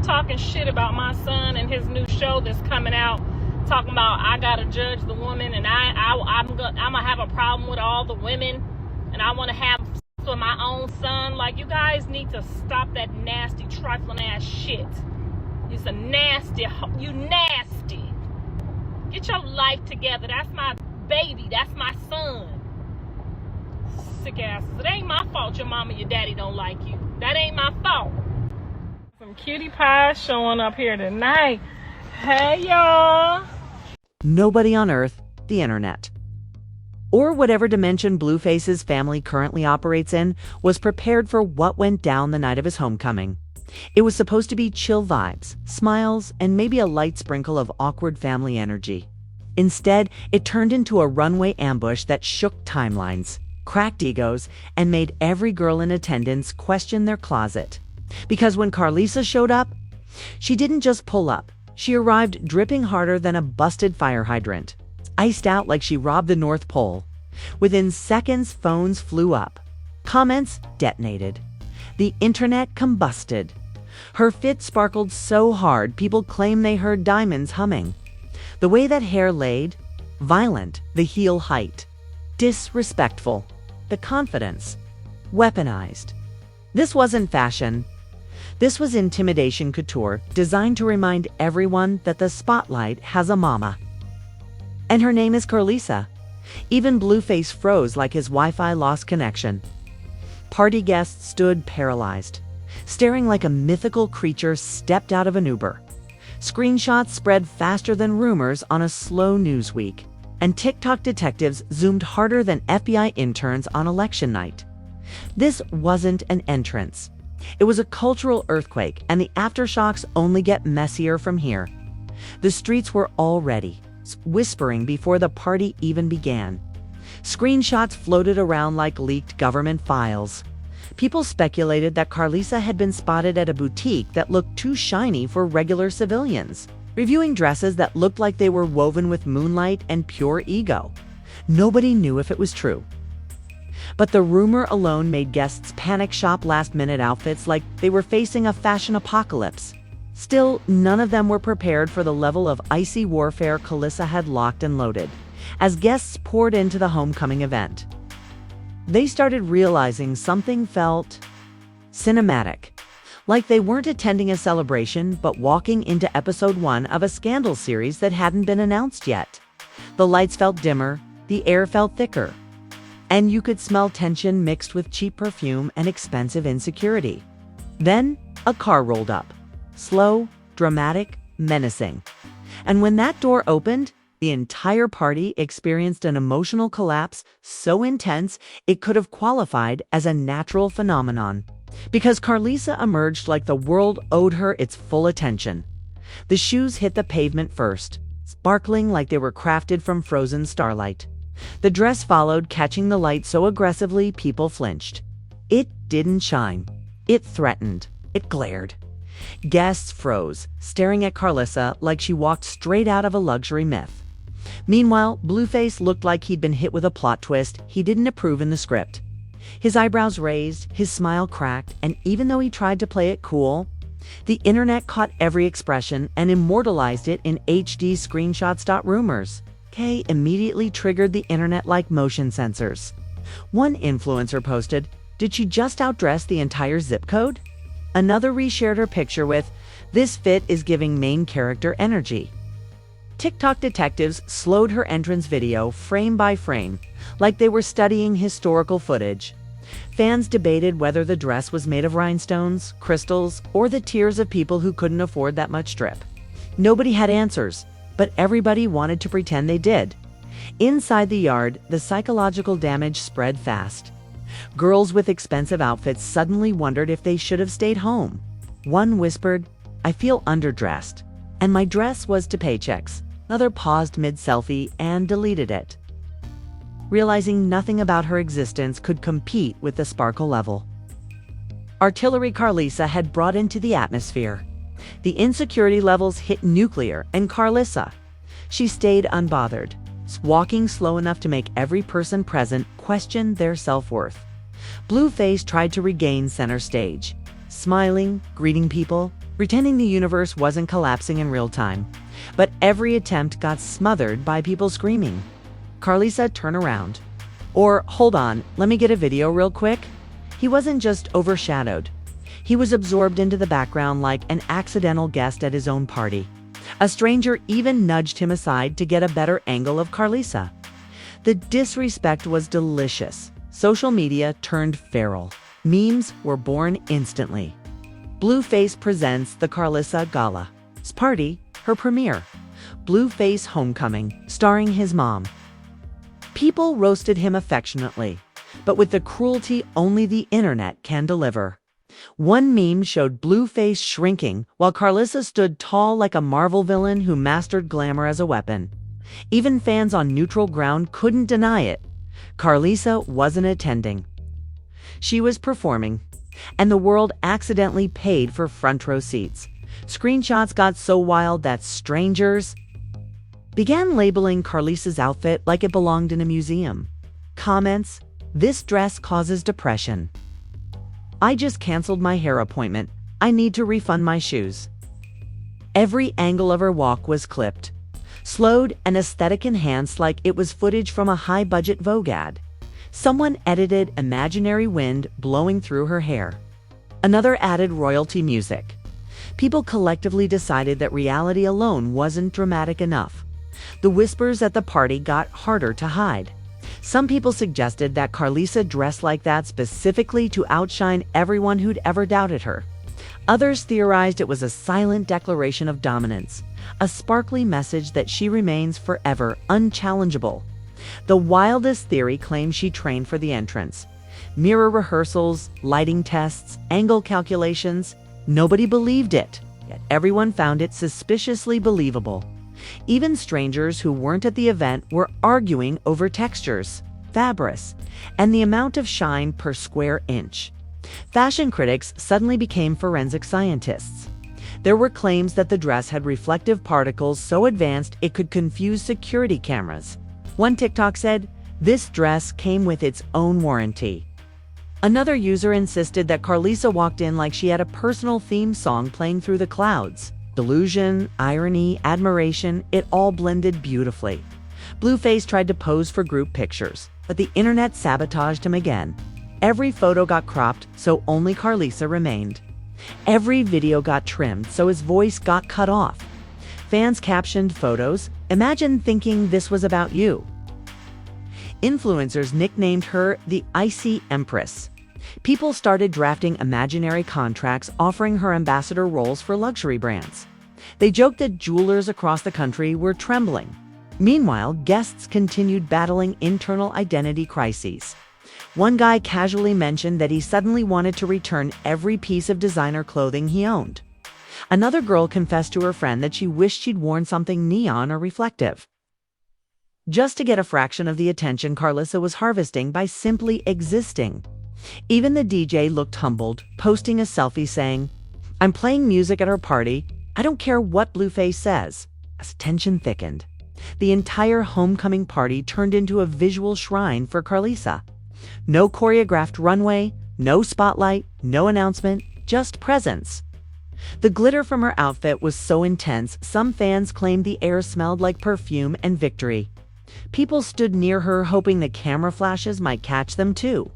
talking shit about my son and his new show that's coming out, talking about I gotta judge the woman, and I'm gonna have a problem with all the women, and I want to have sex with my own son. Like, you guys need to stop that nasty, trifling ass shit. It's a nasty, you nasty. Get your life together. That's my baby. That's my son. Sick asses. It ain't my fault your mama and your daddy don't like you. That ain't my fault. Some cutie pies showing up here tonight. Hey, y'all. Nobody on Earth, the internet, or whatever dimension Blueface's family currently operates in, was prepared for what went down the night of his homecoming. It was supposed to be chill vibes, smiles, and maybe a light sprinkle of awkward family energy. Instead, it turned into a runway ambush that shook timelines, cracked egos, and made every girl in attendance question their closet. Because when Karlissa showed up, she didn't just pull up. She arrived dripping harder than a busted fire hydrant, iced out like she robbed the North Pole. Within seconds, phones flew up. Comments detonated. The internet combusted. Her fit sparkled so hard, people claimed they heard diamonds humming. The way that hair laid, violent, the heel height, disrespectful, the confidence, weaponized. This wasn't fashion. This was intimidation couture, designed to remind everyone that the spotlight has a mama. And her name is Karlissa. Even Blueface froze like his Wi-Fi lost connection. Party guests stood paralyzed, staring like a mythical creature stepped out of an Uber. Screenshots spread faster than rumors on a slow news week, and TikTok detectives zoomed harder than FBI interns on election night. This wasn't an entrance. It was a cultural earthquake, and the aftershocks only get messier from here. The streets were already whispering before the party even began. Screenshots floated around like leaked government files. People speculated that Karlissa had been spotted at a boutique that looked too shiny for regular civilians, reviewing dresses that looked like they were woven with moonlight and pure ego. Nobody knew if it was true. But the rumor alone made guests panic shop last-minute outfits like they were facing a fashion apocalypse. Still, none of them were prepared for the level of icy warfare Karlissa had locked and loaded. As guests poured into the homecoming event, they started realizing something felt cinematic. Like they weren't attending a celebration, but walking into episode 1 of a scandal series that hadn't been announced yet. The lights felt dimmer, the air felt thicker, and you could smell tension mixed with cheap perfume and expensive insecurity. Then, a car rolled up. Slow, dramatic, menacing. And when that door opened, the entire party experienced an emotional collapse so intense it could have qualified as a natural phenomenon. Because Karlissa emerged like the world owed her its full attention. The shoes hit the pavement first, sparkling like they were crafted from frozen starlight. The dress followed, catching the light so aggressively people flinched. It didn't shine. It threatened. It glared. Guests froze, staring at Karlissa like she walked straight out of a luxury myth. Meanwhile, Blueface looked like he'd been hit with a plot twist he didn't approve in the script. His eyebrows raised, his smile cracked, and even though he tried to play it cool, the internet caught every expression and immortalized it in HD screenshots. Rumors immediately triggered the internet like motion sensors. One influencer posted, "Did she just outdress the entire zip code?" Another reshared her picture with, "This fit is giving main character energy." TikTok detectives slowed her entrance video frame by frame, like they were studying historical footage. Fans debated whether the dress was made of rhinestones, crystals, or the tears of people who couldn't afford that much drip. Nobody had answers, but everybody wanted to pretend they did. Inside the yard, the psychological damage spread fast. Girls with expensive outfits suddenly wondered if they should have stayed home. One whispered, "I feel underdressed, and my dress was to paychecks." Another paused mid-selfie and deleted it, realizing nothing about her existence could compete with the sparkle level. Artillery Karlissa had brought into the atmosphere. The insecurity levels hit nuclear, and Karlissa, she stayed unbothered, walking slow enough to make every person present question their self-worth. Blueface tried to regain center stage, smiling, greeting people, pretending the universe wasn't collapsing in real time. But every attempt got smothered by people screaming, "Karlissa, turn around." Or, "Hold on, let me get a video real quick." He wasn't just overshadowed. He was absorbed into the background like an accidental guest at his own party. A stranger even nudged him aside to get a better angle of Karlissa. The disrespect was delicious. Social media turned feral. Memes were born instantly. Blueface presents the Karlissa Gala's party, her premiere. Blueface Homecoming, starring his mom. People roasted him affectionately, but with the cruelty only the internet can deliver. One meme showed Blueface shrinking while Karlissa stood tall like a Marvel villain who mastered glamour as a weapon. Even fans on neutral ground couldn't deny it. Karlissa wasn't attending. She was performing, and the world accidentally paid for front row seats. Screenshots got so wild that strangers began labeling Karlissa's outfit like it belonged in a museum. Comments: "This dress causes depression." "I just canceled my hair appointment. I need to refund my shoes." Every angle of her walk was clipped, slowed, and aesthetic enhanced like it was footage from a high-budget Vogue ad. Someone edited imaginary wind blowing through her hair. Another added royalty music. People collectively decided that reality alone wasn't dramatic enough. The whispers at the party got harder to hide. Some people suggested that Karlissa dressed like that specifically to outshine everyone who'd ever doubted her. Others theorized it was a silent declaration of dominance, a sparkly message that she remains forever unchallengeable. The wildest theory claimed she trained for the entrance. Mirror rehearsals, lighting tests, angle calculations. Nobody believed it, yet everyone found it suspiciously believable. Even strangers who weren't at the event were arguing over textures, fabrics, and the amount of shine per square inch. Fashion critics suddenly became forensic scientists. There were claims that the dress had reflective particles so advanced it could confuse security cameras. One TikTok said, "This dress came with its own warranty." Another user insisted that Karlissa walked in like she had a personal theme song playing through the clouds. Delusion, irony, admiration, it all blended beautifully. Blueface tried to pose for group pictures, but the internet sabotaged him again. Every photo got cropped, so only Karlissa remained. Every video got trimmed, so his voice got cut off. Fans captioned photos, "Imagine thinking this was about you." Influencers nicknamed her the Icy Empress. People started drafting imaginary contracts offering her ambassador roles for luxury brands. They joked that jewelers across the country were trembling. Meanwhile, guests continued battling internal identity crises. One guy casually mentioned that he suddenly wanted to return every piece of designer clothing he owned. Another girl confessed to her friend that she wished she'd worn something neon or reflective, just to get a fraction of the attention Karlissa was harvesting by simply existing. Even the DJ looked humbled, posting a selfie saying, "I'm playing music at our party. I don't care what Blueface says." As tension thickened, the entire homecoming party turned into a visual shrine for Karlissa. No choreographed runway, no spotlight, no announcement, just presence. The glitter from her outfit was so intense, some fans claimed the air smelled like perfume and victory. People stood near her hoping the camera flashes might catch them too.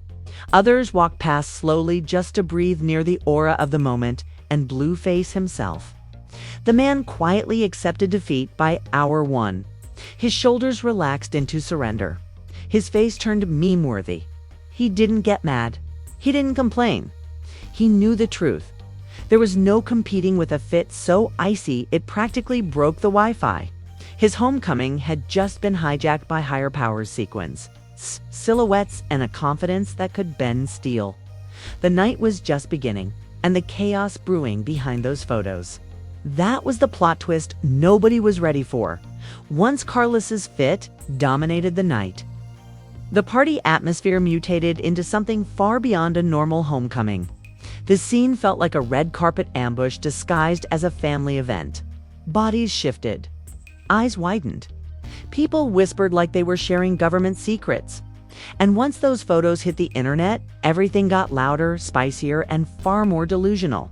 Others walked past slowly just to breathe near the aura of the moment and Blueface himself. The man quietly accepted defeat by hour one. His shoulders relaxed into surrender. His face turned meme-worthy. He didn't get mad. He didn't complain. He knew the truth. There was no competing with a fit so icy it practically broke the Wi-Fi. His homecoming had just been hijacked by higher powers sequence, silhouettes, and a confidence that could bend steel. The night was just beginning, and the chaos brewing behind those photos. That was the plot twist nobody was ready for. Once Karlissa's fit dominated the night, the party atmosphere mutated into something far beyond a normal homecoming. The scene felt like a red carpet ambush disguised as a family event. Bodies shifted. Eyes widened. People whispered like they were sharing government secrets. And once those photos hit the internet, everything got louder, spicier, and far more delusional.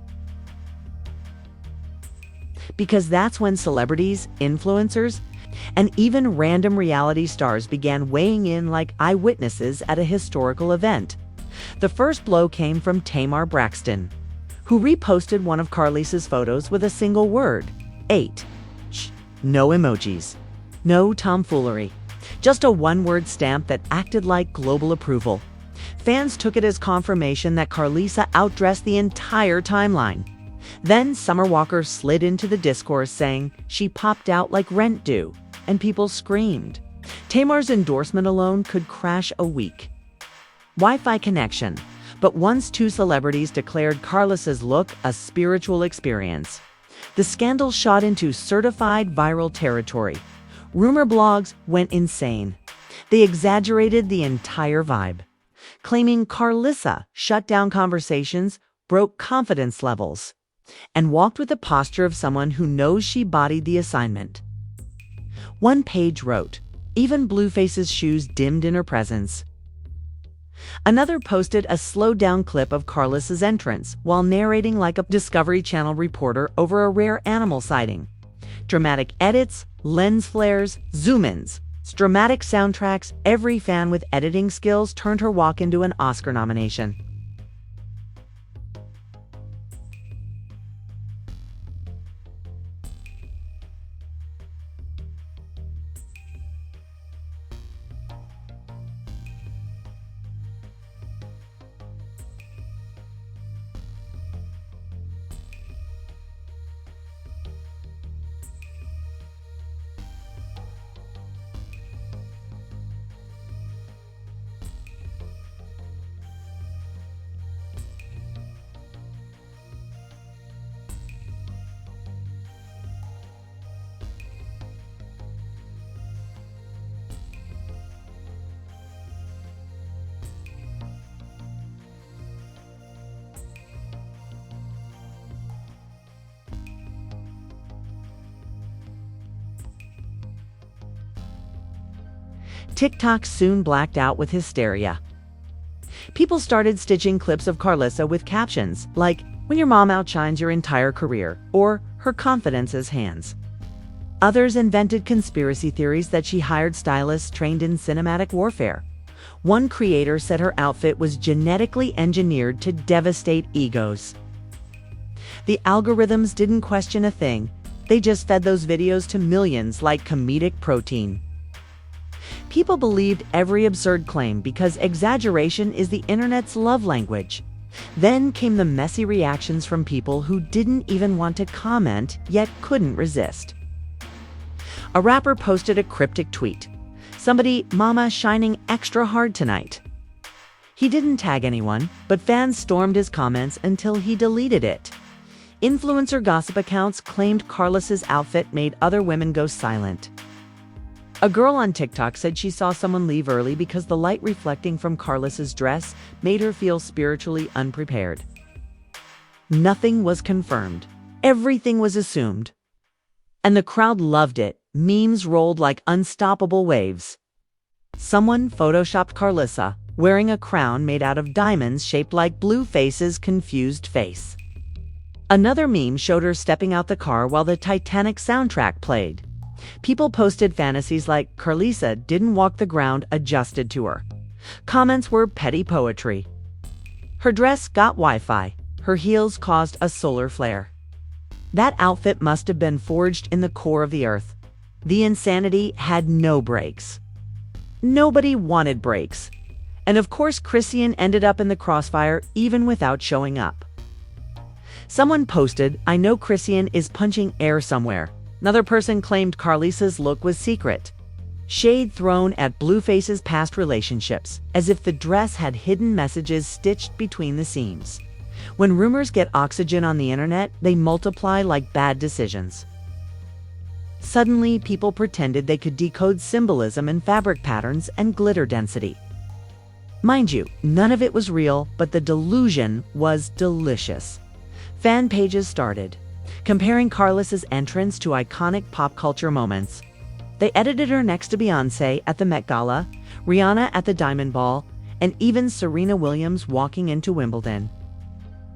because that's when celebrities, influencers, and even random reality stars began weighing in like eyewitnesses at a historical event. The first blow came from Tamar Braxton, who reposted one of Karlissa's photos with a single word: 8. No emojis, no tomfoolery, just a one-word stamp that acted like global approval. Fans took it as confirmation that Karlissa outdressed the entire timeline. Then Summer Walker slid into the discourse saying she popped out like rent due, and people screamed. Tamar's endorsement alone could crash a week. Wi-Fi connection. But once two celebrities declared Karlissa's look a spiritual experience, the scandal shot into certified viral territory. Rumor blogs went insane. They exaggerated the entire vibe, claiming Karlissa shut down conversations, broke confidence levels, and walked with the posture of someone who knows she bodied the assignment. One page wrote, "Even Blueface's shoes dimmed in her presence." Another posted a slowed-down clip of Karlissa's entrance while narrating like a Discovery Channel reporter over a rare animal sighting. Dramatic edits, lens flares, zoom-ins, dramatic soundtracks. Every fan with editing skills turned her walk into an Oscar nomination. TikTok soon blacked out with hysteria. People started stitching clips of Karlissa with captions like, "When your mom outshines your entire career," or "Her confidence is hands." Others invented conspiracy theories that she hired stylists trained in cinematic warfare. One creator said her outfit was genetically engineered to devastate egos. The algorithms didn't question a thing. They just fed those videos to millions like comedic protein. People believed every absurd claim because exaggeration is the internet's love language. Then came the messy reactions from people who didn't even want to comment, yet couldn't resist. A rapper posted a cryptic tweet. Somebody, "Mama shining extra hard tonight." He didn't tag anyone, but fans stormed his comments until he deleted it. Influencer gossip accounts claimed Karlissa's outfit made other women go silent. A girl on TikTok said she saw someone leave early because the light reflecting from Karlissa's dress made her feel spiritually unprepared. Nothing was confirmed. Everything was assumed. And the crowd loved it. Memes rolled like unstoppable waves. Someone photoshopped Karlissa wearing a crown made out of diamonds shaped like Blueface's confused face. Another meme showed her stepping out the car while the Titanic soundtrack played. People posted fantasies like Karlissa didn't walk the ground adjusted to her. Comments were petty poetry. Her dress got Wi-Fi. Her heels caused a solar flare. That outfit must have been forged in the core of the earth. The insanity had no brakes. Nobody wanted brakes. And of course, Christian ended up in the crossfire even without showing up. Someone posted, "I know Christian is punching air somewhere." Another person claimed Karlissa's look was secret. Shade thrown at Blueface's past relationships, as if the dress had hidden messages stitched between the seams. When rumors get oxygen on the internet, they multiply like bad decisions. Suddenly, people pretended they could decode symbolism in fabric patterns and glitter density. Mind you, none of it was real, but the delusion was delicious. Fan pages started, comparing Karlissa's entrance to iconic pop culture moments. They edited her next to Beyoncé at the Met Gala, Rihanna at the Diamond Ball, and even Serena Williams walking into Wimbledon.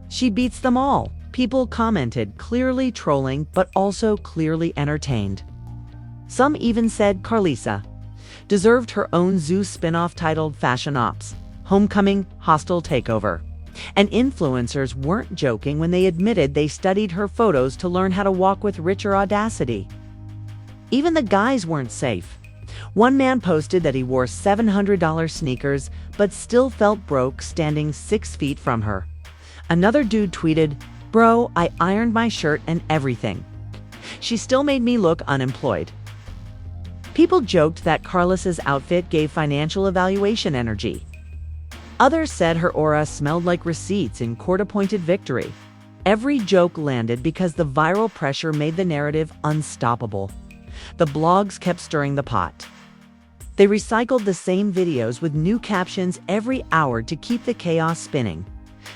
She beats them all. People commented, clearly trolling, but also clearly entertained. Some even said Karlissa deserved her own Zeus spin-off titled Fashion Ops, Homecoming Hostile Takeover. And influencers weren't joking when they admitted they studied her photos to learn how to walk with richer audacity. Even the guys weren't safe. One man posted that he wore $700 sneakers but still felt broke standing 6 feet from her. Another dude tweeted, "Bro, I ironed my shirt and everything. She still made me look unemployed." People joked that Karlissa's outfit gave financial evaluation energy. Others said her aura smelled like receipts in court-appointed victory. Every joke landed because the viral pressure made the narrative unstoppable. The blogs kept stirring the pot. They recycled the same videos with new captions every hour to keep the chaos spinning.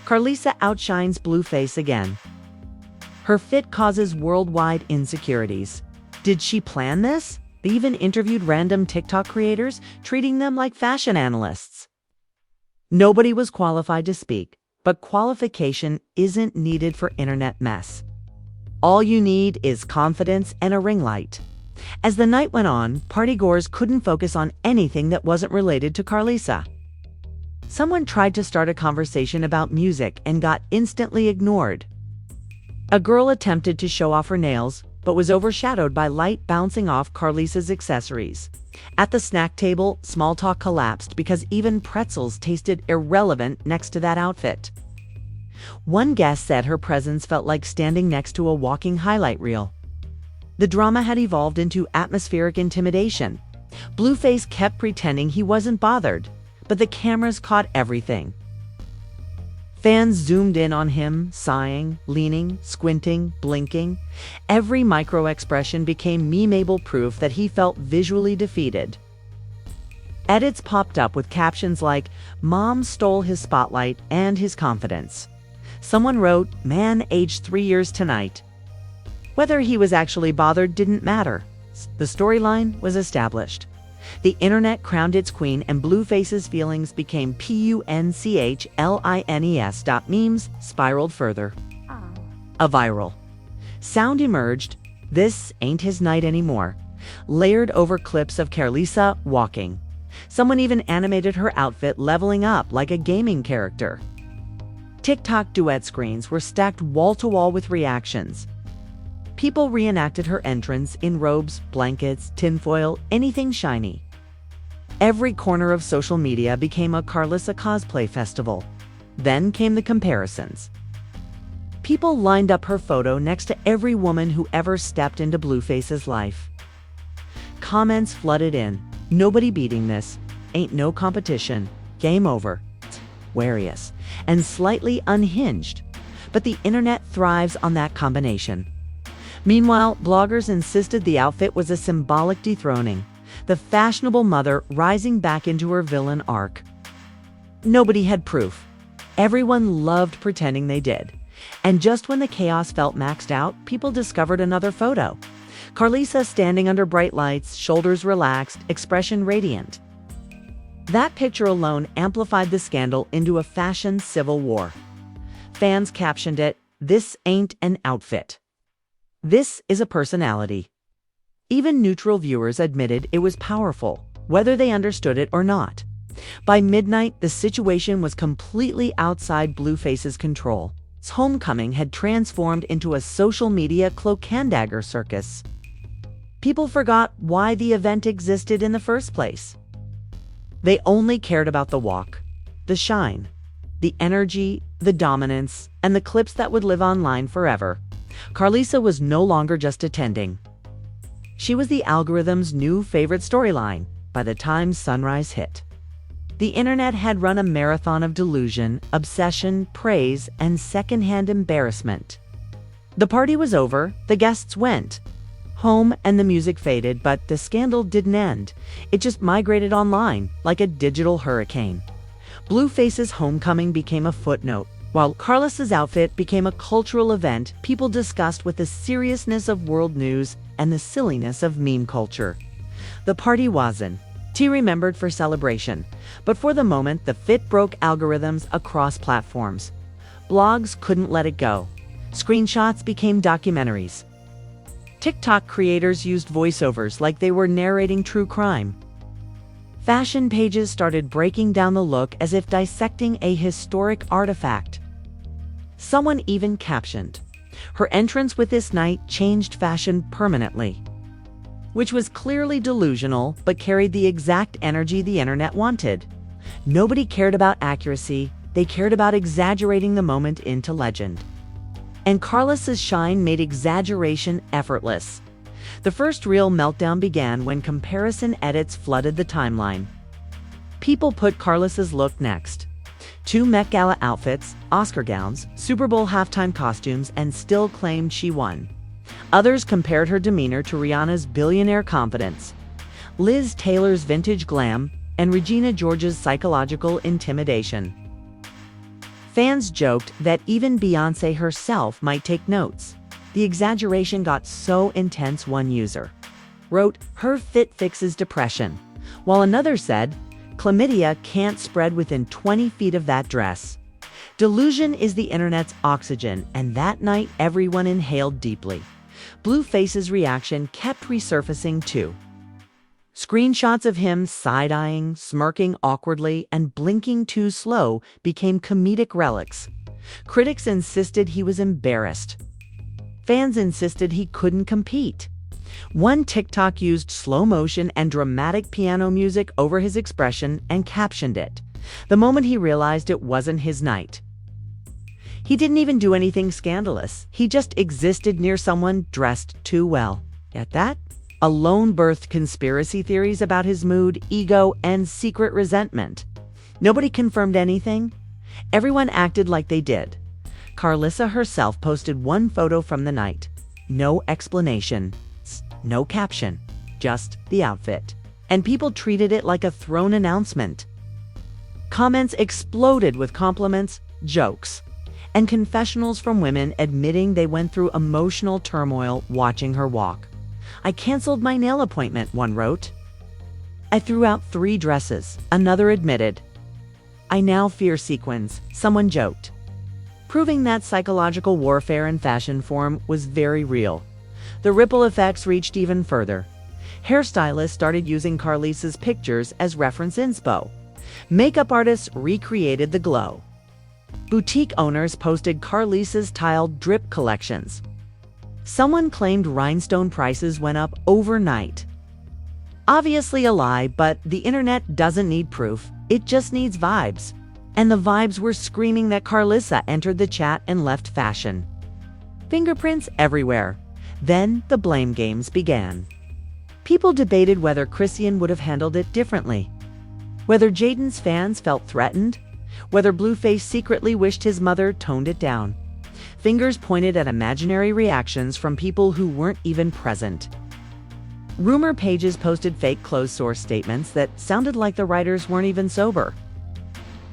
Karlissa outshines Blueface again. Her fit causes worldwide insecurities. Did she plan this? They even interviewed random TikTok creators, treating them like fashion analysts. Nobody was qualified to speak, but qualification isn't needed for internet mess. All you need is confidence and a ring light. As the night went on, partygoers couldn't focus on anything that wasn't related to Karlissa. Someone tried to start a conversation about music and got instantly ignored. A girl attempted to show off her nails, but was overshadowed by light bouncing off Karlissa's accessories. At the snack table, small talk collapsed because even pretzels tasted irrelevant next to that outfit. One guest said her presence felt like standing next to a walking highlight reel. The drama had evolved into atmospheric intimidation. Blueface kept pretending he wasn't bothered, but the cameras caught everything. Fans zoomed in on him, sighing, leaning, squinting, blinking. Every micro-expression became memeable proof that he felt visually defeated. Edits popped up with captions like, "Mom stole his spotlight and his confidence." Someone wrote, "Man aged 3 years tonight." Whether he was actually bothered didn't matter. The storyline was established. The internet crowned its queen, and Blueface's feelings became PUNCHLINES. Memes spiraled further. A viral sound emerged, "This ain't his night anymore," layered over clips of Karlissa walking. Someone even animated her outfit leveling up like a gaming character. TikTok duet screens were stacked wall to wall with reactions. People reenacted her entrance in robes, blankets, tinfoil, anything shiny. Every corner of social media became a Karlissa cosplay festival. Then came the comparisons. People lined up her photo next to every woman who ever stepped into Blueface's life. Comments flooded in. "Nobody beating this. Ain't no competition. Game over. Warious." And slightly unhinged. But the internet thrives on that combination. Meanwhile, bloggers insisted the outfit was a symbolic dethroning, the fashionable mother rising back into her villain arc. Nobody had proof. Everyone loved pretending they did. And just when the chaos felt maxed out, people discovered another photo. Karlissa standing under bright lights, shoulders relaxed, expression radiant. That picture alone amplified the scandal into a fashion civil war. Fans captioned it, "This ain't an outfit. This is a personality." Even neutral viewers admitted it was powerful, whether they understood it or not. By midnight, the situation was completely outside Blueface's control. His homecoming had transformed into a social media cloak-and-dagger circus. People forgot why the event existed in the first place. They only cared about the walk, the shine, the energy, the dominance, and the clips that would live online forever. Karlissa was no longer just attending. She was the algorithm's new favorite storyline by the time sunrise hit. The internet had run a marathon of delusion, obsession, praise, and secondhand embarrassment. The party was over, the guests went home, and the music faded, but the scandal didn't end. It just migrated online like a digital hurricane. Blueface's homecoming became a footnote, while Karlissa's outfit became a cultural event people discussed with the seriousness of world news and the silliness of meme culture. The party wasn't remembered for celebration, but for the moment the fit broke algorithms across platforms. Blogs couldn't let it go. Screenshots became documentaries. TikTok creators used voiceovers like they were narrating true crime. Fashion pages started breaking down the look as if dissecting a historic artifact. Someone even captioned, "Her entrance with this night changed fashion permanently," which was clearly delusional but carried the exact energy the internet wanted. Nobody cared about accuracy, they cared about exaggerating the moment into legend. And Karlissa's shine made exaggeration effortless. The first real meltdown began when comparison edits flooded the timeline. People put Karlissa's look next. 2 Met Gala outfits, Oscar gowns, Super Bowl halftime costumes, and still claimed she won. Others compared her demeanor to Rihanna's billionaire confidence, Liz Taylor's vintage glam, and Regina George's psychological intimidation. Fans joked that even Beyoncé herself might take notes. The exaggeration got so intense one user wrote, "Her fit fixes depression," while another said, "Chlamydia can't spread within 20 feet of that dress." Delusion is the internet's oxygen, and that night everyone inhaled deeply. Blueface's reaction kept resurfacing too. Screenshots of him side-eyeing, smirking awkwardly, and blinking too slow became comedic relics. Critics insisted he was embarrassed. Fans insisted he couldn't compete. One TikTok used slow motion and dramatic piano music over his expression and captioned it, "The moment he realized it wasn't his night." He didn't even do anything scandalous. He just existed near someone dressed too well. At that, alone birthed conspiracy theories about his mood, ego, and secret resentment. Nobody confirmed anything. Everyone acted like they did. Karlissa herself posted one photo from the night. No explanation, no caption, just the outfit. And people treated it like a thrown announcement. Comments exploded with compliments, jokes, and confessionals from women admitting they went through emotional turmoil watching her walk. "I canceled my nail appointment," one wrote. "I threw out 3 dresses," another admitted. "I now fear sequins," someone joked. Proving that psychological warfare in fashion form was very real. The ripple effects reached even further. Hairstylists started using Karlissa's pictures as reference inspo. Makeup artists recreated the glow. Boutique owners posted Karlissa's tiled drip collections. Someone claimed rhinestone prices went up overnight. Obviously a lie, but the internet doesn't need proof, it just needs vibes. And the vibes were screaming that Karlissa entered the chat and left fashion. Fingerprints everywhere. Then the blame games began. People debated whether Christian would have handled it differently, whether Jaden's fans felt threatened, whether Blueface secretly wished his mother toned it down. Fingers pointed at imaginary reactions from people who weren't even present. Rumor pages posted fake closed source statements that sounded like the writers weren't even sober.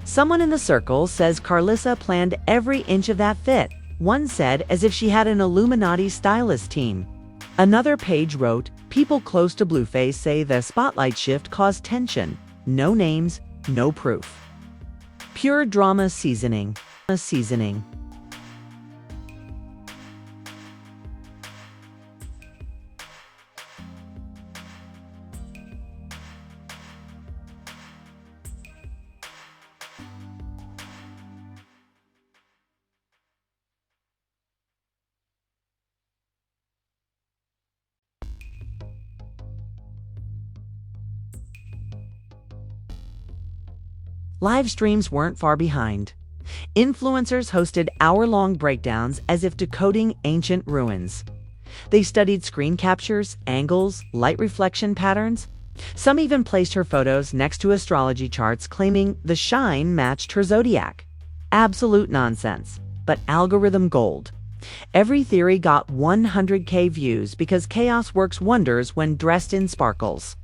Someone in the circle says Karlissa planned every inch of that fit, one said, as if she had an Illuminati stylist team. Another page wrote, "People close to Blueface say the spotlight shift caused tension. No names, no proof. Pure drama seasoning. Live streams weren't far behind. Influencers hosted hour-long breakdowns as if decoding ancient ruins. They studied screen captures, angles, light reflection patterns. Some even placed her photos next to astrology charts claiming the shine matched her zodiac. Absolute nonsense, but algorithm gold. Every theory got 100K views because chaos works wonders when dressed in sparkles.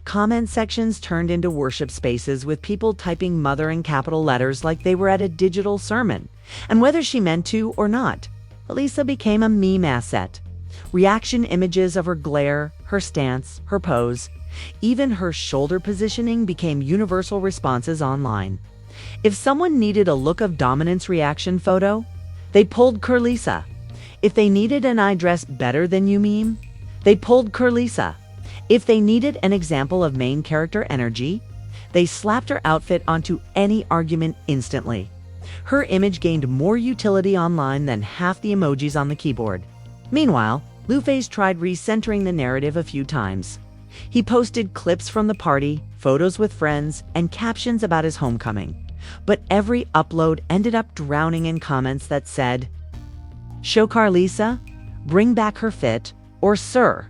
Comment sections turned into worship spaces with people typing mother in capital letters like they were at a digital sermon. And whether she meant to or not, Karlissa became a meme asset. Reaction images of her glare, her stance, her pose, even her shoulder positioning became universal responses online. If someone needed a look of dominance reaction photo, They pulled Karlissa. If they needed an I dress better than you meme, they pulled Karlissa. If they needed an example of main character energy, they slapped her outfit onto any argument instantly. Her image gained more utility online than half the emojis on the keyboard. Meanwhile, Blueface tried recentering the narrative a few times. He posted clips from the party, photos with friends, and captions about his homecoming. But every upload ended up drowning in comments that said, "Show Karlissa," "Bring back her fit," or "Sir."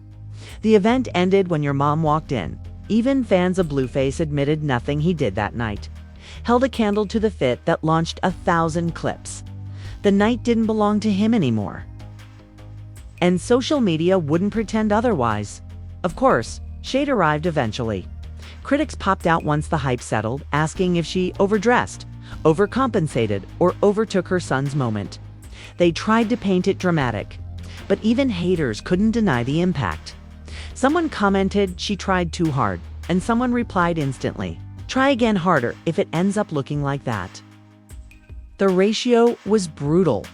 The event ended when your mom walked in. Even fans of Blueface admitted nothing he did that night. Held a candle to the fit that launched 1,000 clips. The night didn't belong to him anymore. And social media wouldn't pretend otherwise. Of course, shade arrived eventually. Critics popped out once the hype settled, asking if she overdressed, overcompensated, or overtook her son's moment. They tried to paint it dramatic, but even haters couldn't deny the impact. Someone commented she tried too hard, and someone replied instantly, "Try again harder if it ends up looking like that." The ratio was brutal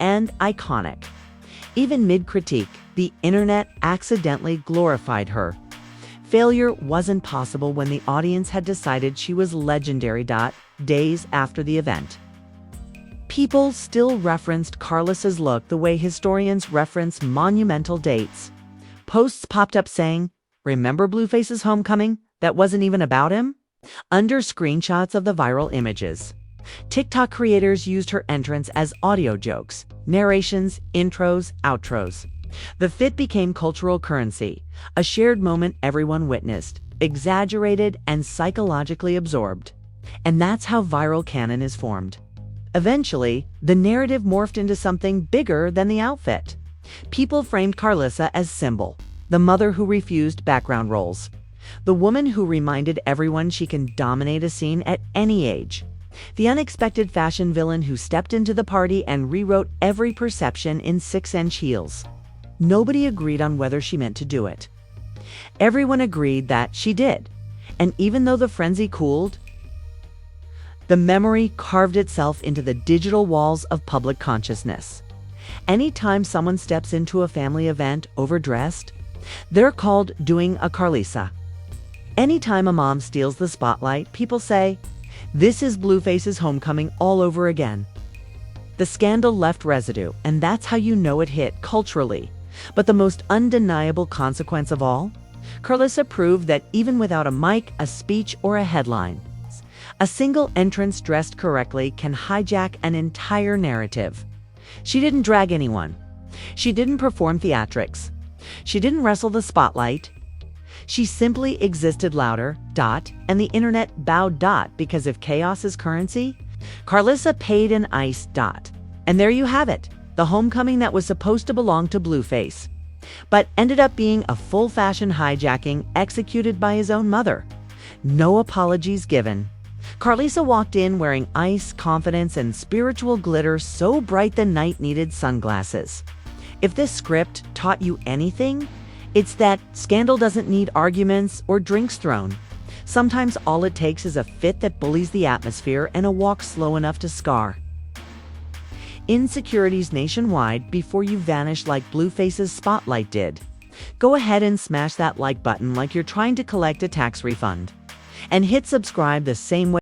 and iconic. Even mid-critique, the internet accidentally glorified her. Failure wasn't possible when the audience had decided she was legendary. Days after the event, people still referenced Karlissa's look the way historians reference monumental dates. Posts popped up saying, "Remember Blueface's homecoming? That wasn't even about him?" under screenshots of the viral images. TikTok creators used her entrance as audio jokes, narrations, intros, outros. The fit became cultural currency, a shared moment everyone witnessed, exaggerated, and psychologically absorbed. And that's how viral canon is formed. Eventually, the narrative morphed into something bigger than the outfit. People framed Karlissa as Symbol, the mother who refused background roles, the woman who reminded everyone she can dominate a scene at any age, the unexpected fashion villain who stepped into the party and rewrote every perception in 6-inch heels. Nobody agreed on whether she meant to do it. Everyone agreed that she did, and even though the frenzy cooled, the memory carved itself into the digital walls of public consciousness. Anytime someone steps into a family event overdressed, they're called doing a Karlissa. Anytime a mom steals the spotlight, people say, "This is Blueface's homecoming all over again." The scandal left residue, and that's how you know it hit culturally. But the most undeniable consequence of all, Karlissa proved that even without a mic, a speech, or a headline, a single entrance dressed correctly can hijack an entire narrative. She didn't drag anyone. She didn't perform theatrics. She didn't wrestle the spotlight. She simply existed louder, and the internet bowed, because if chaos is currency, Karlissa paid in ice, And there you have it, the homecoming that was supposed to belong to Blueface, but ended up being a full fashion hijacking executed by his own mother. No apologies given. Karlissa walked in wearing ice, confidence, and spiritual glitter so bright the night needed sunglasses. If this script taught you anything, it's that scandal doesn't need arguments or drinks thrown. Sometimes all it takes is a fit that bullies the atmosphere and a walk slow enough to scar. Insecurities nationwide before you vanish like Blueface's spotlight did. Go ahead and smash that like button like you're trying to collect a tax refund. And hit subscribe the same way